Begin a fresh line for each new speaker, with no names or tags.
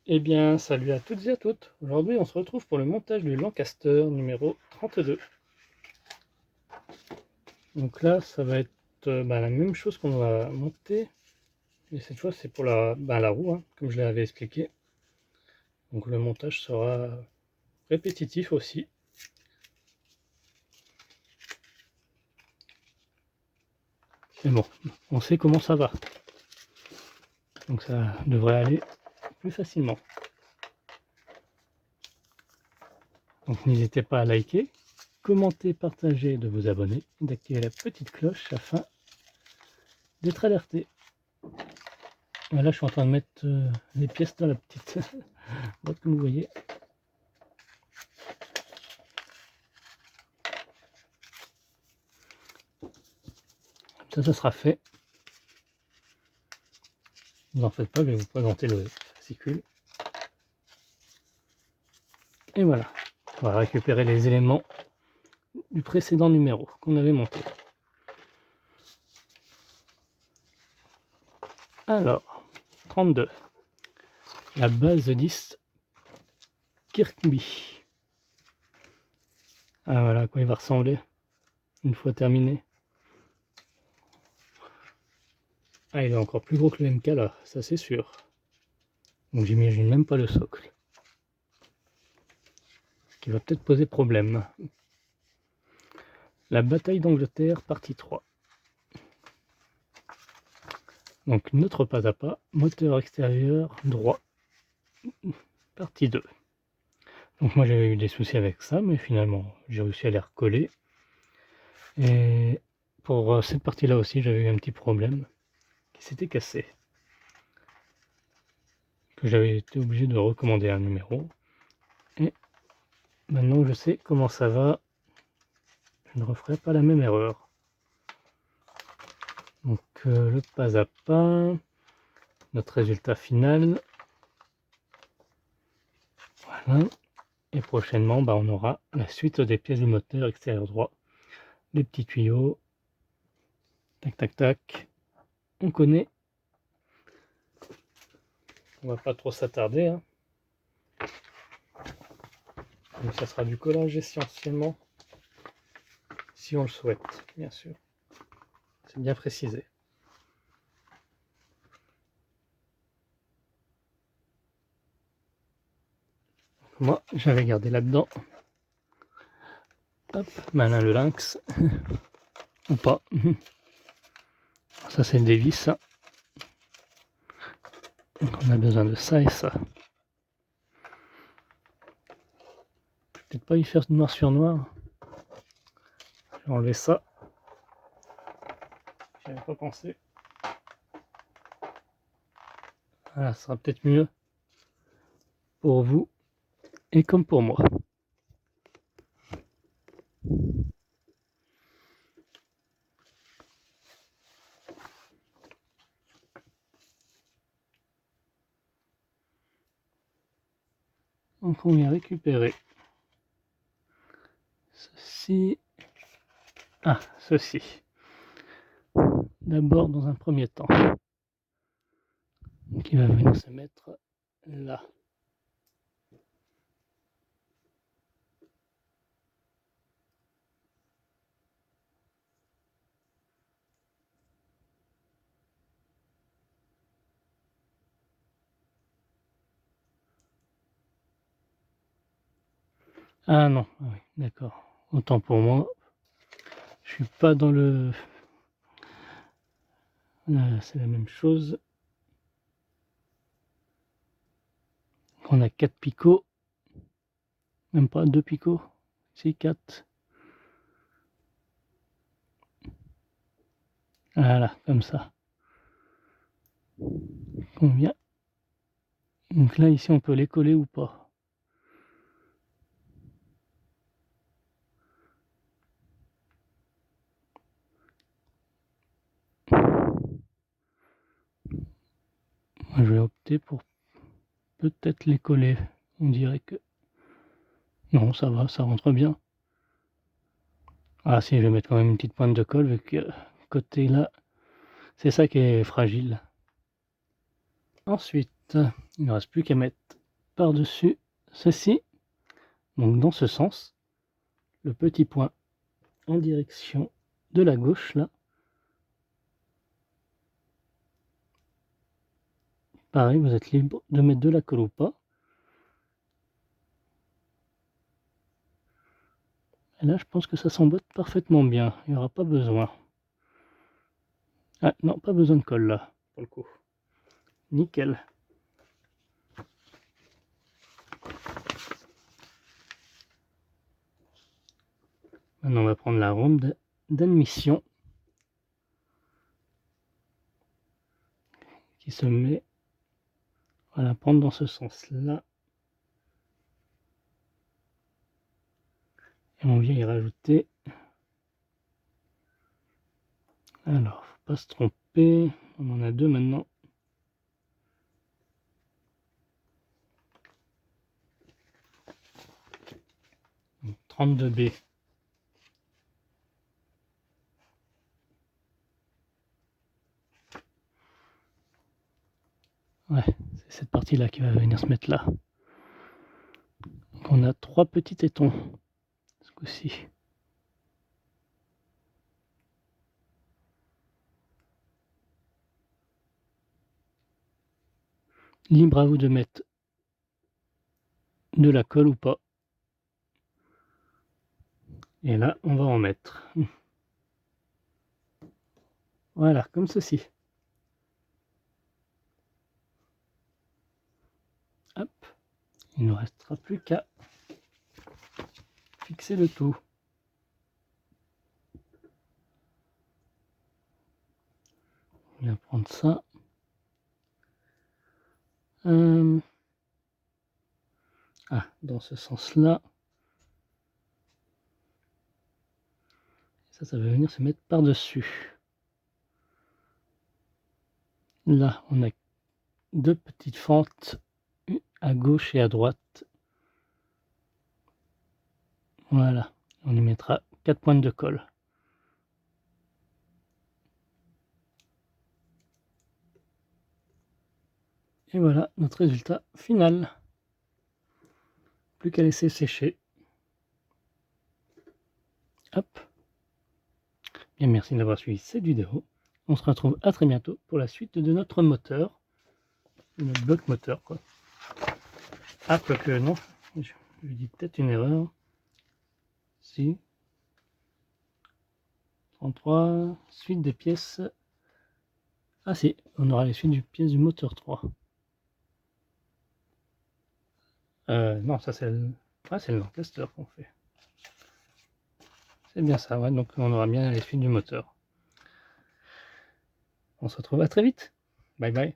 Eh bien, salut à toutes et à toutes. Aujourd'hui, on se retrouve pour le montage du Lancaster numéro 32. Donc là, ça va être la même chose qu'on va monter, mais cette fois, c'est pour la roue, hein, comme je l'avais expliqué. Donc le montage sera répétitif aussi. Mais bon, on sait comment ça va. Donc ça devrait aller plus facilement. Donc n'hésitez pas à liker, commenter, partager, de vous abonner, d'activer la petite cloche afin d'être alerté. Là, je suis en train de mettre les pièces dans la petite boîte, comme vous voyez. Ça sera fait. Ne vous en faites pas, je vais vous présenter le fascicule. Et voilà, on va récupérer les éléments du précédent numéro qu'on avait monté. Alors, 32. La base 10 Kirkby. Ah voilà à quoi il va ressembler une fois terminé. Ah, il est encore plus gros que le MK là, ça c'est sûr. Donc j'imagine même pas le socle. Ce qui va peut-être poser problème. La bataille d'Angleterre, partie 3. Donc notre pas à pas, moteur extérieur droit, partie 2. Donc moi j'avais eu des soucis avec ça, mais finalement j'ai réussi à les recoller. Et pour cette partie-là aussi, j'avais eu un petit problème qui s'était cassé. Que j'avais été obligé de recommander un numéro. Et maintenant je sais comment ça va, je ne referai pas la même erreur. Donc le pas à pas, notre résultat final. Voilà. Et prochainement, on aura la suite des pièces du moteur extérieur droit. Les petits tuyaux. Tac, tac, tac. On connaît. On va pas trop s'attarder. Hein. Donc ça sera du collage essentiellement. Si on le souhaite, bien sûr. C'est bien précisé. Moi, j'avais gardé là-dedans. Hop, malin le lynx. Ou pas. Ça, c'est le dévis, ça. Donc, on a besoin de ça et ça. Peut-être pas y faire noir sur noir. Je vais enlever ça. J'y avais pas pensé. Voilà, ça sera peut-être mieux pour vous et comme pour moi. Donc on vient récupérer ceci. Ah, ceci. D'abord dans un premier temps. Qui va venir se mettre là. Ah non, ah oui, d'accord. Autant pour moi. Je suis pas dans le... Là, c'est la même chose. On a 4 picots. Même pas 2 picots. Si, 4. Voilà, comme ça. Combien? Donc là, ici, on peut les coller ou pas. Moi, je vais opter pour peut-être les coller. On dirait que... Non, ça va, ça rentre bien. Ah si, je vais mettre quand même une petite pointe de colle, vu que côté là, c'est ça qui est fragile. Ensuite, il ne reste plus qu'à mettre par-dessus ceci. Donc dans ce sens, le petit point en direction de la gauche là. Pareil, vous êtes libre de mettre de la colle ou pas. Et là, je pense que ça s'emboîte parfaitement bien. Il n'y aura pas besoin. Ah non, pas besoin de colle là, pour le coup. Nickel. Maintenant, on va prendre la ronde d'admission qui se met, on va la prendre dans ce sens-là. Et on vient y rajouter. Alors, faut pas se tromper. On en a deux maintenant. Donc, 32B. Ouais, c'est cette partie-là qui va venir se mettre là. Donc on a 3 petits tétons ce coup-ci. Libre à vous de mettre de la colle ou pas. Et là, on va en mettre. Voilà, comme ceci. Hop. Il ne nous restera plus qu'à fixer le tout. On va prendre ça. Ah, dans ce sens-là. Ça va venir se mettre par-dessus. Là, on a 2 petites fentes à gauche et à droite. Voilà, on y mettra 4 pointes de colle. Et voilà notre résultat final. Plus qu'à laisser sécher. Hop. Bien, merci d'avoir suivi cette vidéo. On se retrouve à très bientôt pour la suite de notre moteur. Notre bloc moteur, quoi. Ah, quoique non, je dis peut-être une erreur. Si. 33, suite des pièces. Ah si, on aura les suites des pièces du moteur 3. Non, ça c'est le... Ah, c'est le Lancaster qu'on fait. C'est bien ça, ouais, donc on aura bien les suites du moteur. On se retrouve à très vite. Bye bye.